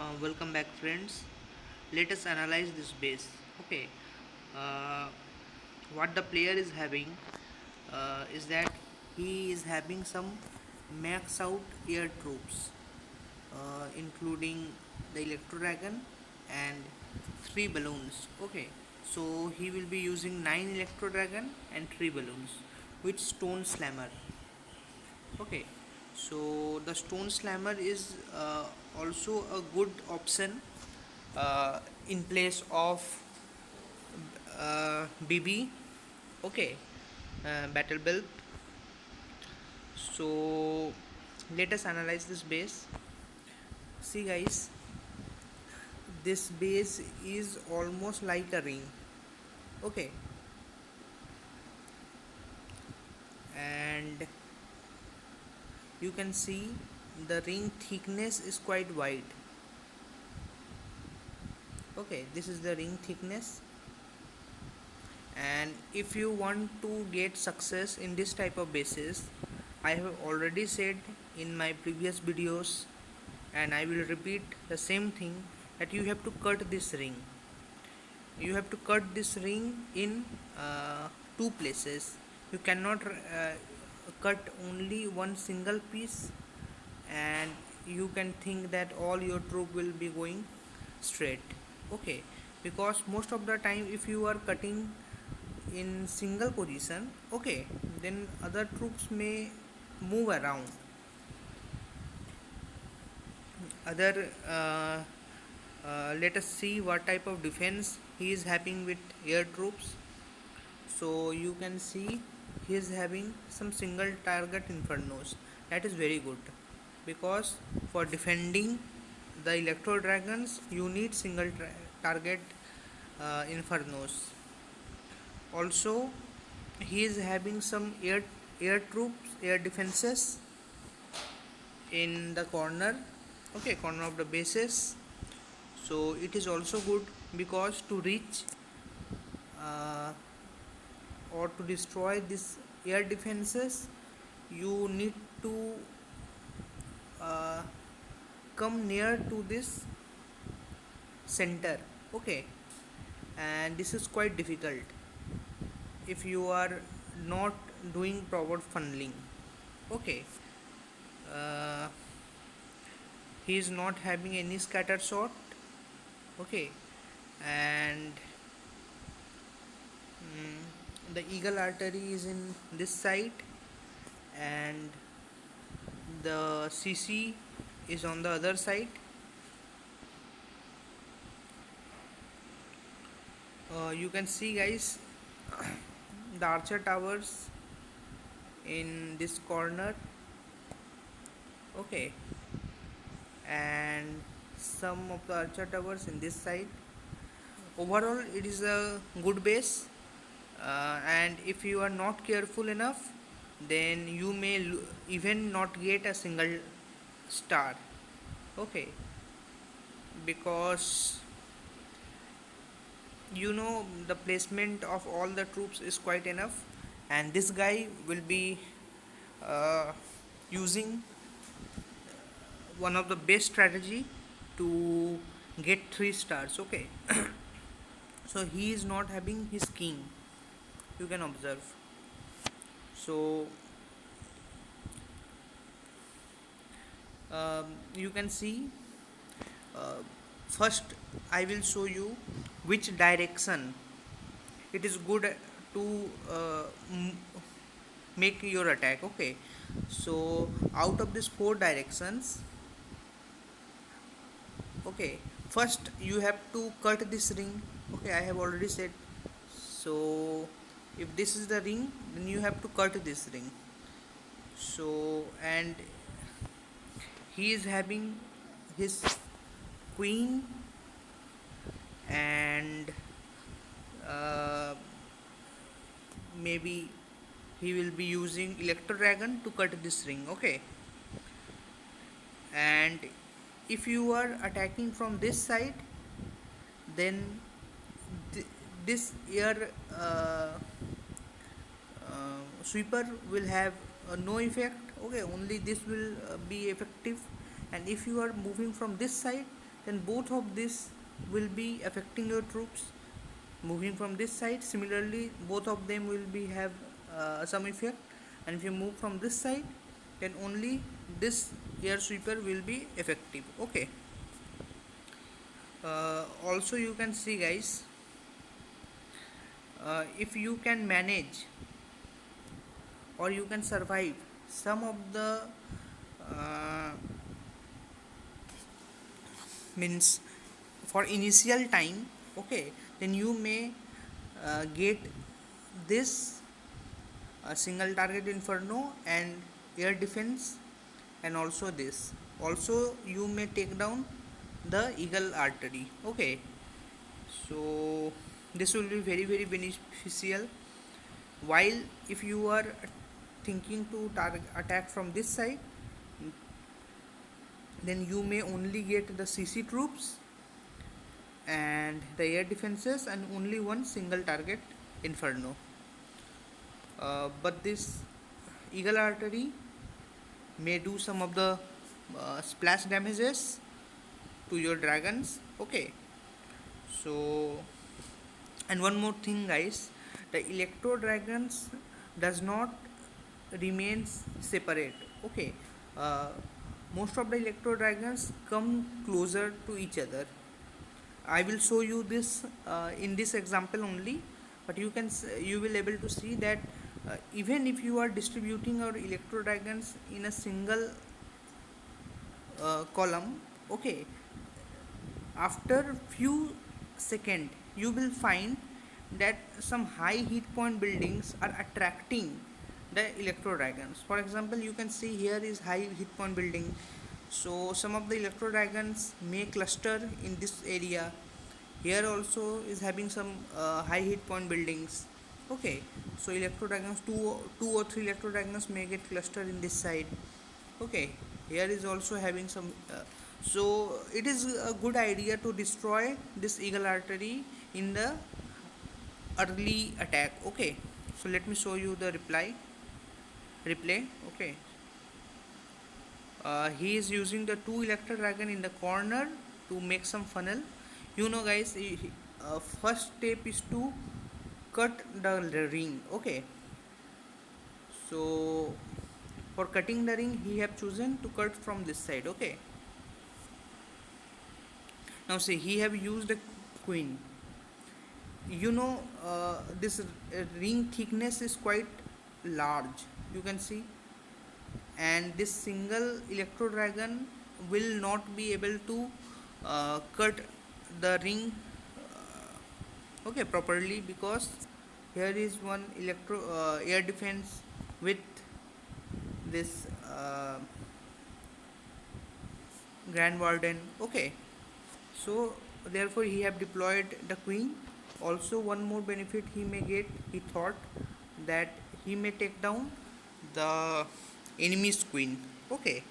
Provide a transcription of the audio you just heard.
Welcome back, friends. Let us analyze this base. Okay, uh, what the player is having is that he is having some max out air troops, including the Electro Dragon and 3 balloons. Okay, so he will be using 9 Electro Dragon and 3 balloons with Stone Slammer. Okay, so the Stone Slammer is also a good option in place of BB. Okay, Battle Belt. So let us analyze this base. See, guys, this base is almost like a ring. Okay, and you can see the ring thickness is quite wide. Okay, this is the ring thickness, and if you want to get success in this type of bases, I have already said in my previous videos, and I will repeat the same thing, that you have to cut this ring. You have to cut this ring in two places. You cannot cut only one single piece, and you can think that all your troop will be going straight. Okay, because most of the time if you are cutting in single position, okay, then other troops may move around. Other Let us see what type of defense he is having with air troops. So you can see he is having some single target infernos. That is very good, because for defending the Electro Dragons you need target infernos. Also, he is having some air troops, air defenses in the corner. Okay, corner of the bases. So it is also good, because to reach uh, or to destroy this air defenses, you need to uh, come near to this center. Okay, and this is quite difficult if you are not doing proper funneling. Okay, uh, he is not having any scatter shot. Okay, and the eagle artery is in this side, and the CC is on the other side. You can see, guys, the archer towers in this corner. Okay, and some of the archer towers in this side. Overall it is a good base, and if you are not careful enough, then you may even not get a single star. Okay, because the placement of all the troops is quite enough, and this guy will be uh, using one of the best strategy to get 3 stars. Okay, so he is not having his king, you can observe. So you can see, uh, first I will show you which direction it is good to make your attack. Okay, so out of these 4 directions, okay, first you have to cut this ring. Okay, I have already said. So if this is the ring, then you have to cut this ring. So, and he is having his queen, and uh, maybe he will be using Electro Dragon to cut this ring. Okay, and if you are attacking from this side, then th- this air sweeper will have no effect. Okay, only this will be effective. And if you are moving from this side, then both of this will be affecting your troops moving from this side. Similarly, both of them will be have some effect, and if you move from this side, then only this air sweeper will be effective. Okay. Also you can see guys, if you can manage or you can survive some of the uh, means for initial time, okay, then you may get this single target inferno and air defense, and also this. Also you may take down the eagle artery. Okay, so this will be very very beneficial. While if you are thinking to target attack from this side, then you may only get the CC troops and the air defenses and only one single target inferno. But this eagle artery may do some of the splash damages to your dragons. Okay, so and one more thing guys, the electro dragons does not remains separate. Okay, uh, most of the electro dragons come closer to each other. I will show you this in this example only, but you will able to see that even if you are distributing your electro dragons in a single column, okay, after few second you will find that some high hit point buildings are attracting the electro dragons. For example, you can see here is high hit point building, so some of the electro dragons may cluster in this area. Here also is having some high hit point buildings. Okay, so electro dragons, two or three electro dragons may get clustered in this side. Okay, here is also having some so it is a good idea to destroy this eagle artery in the early attack. Okay, so let me show you the replay. Okay, he is using the two electro dragon in the corner to make some funnel. You know guys, first step is to cut the ring. Okay, so for cutting the ring he have chosen to cut from this side. Okay, now see he have used a queen. You know, this ring thickness is quite large, you can see, and this single electro dragon will not be able to cut the ring okay properly, because here is one electro air defense with this grand warden. Okay, so therefore he have deployed the queen. Also one more benefit he may get, he thought that he may take down the enemy's queen. Okay,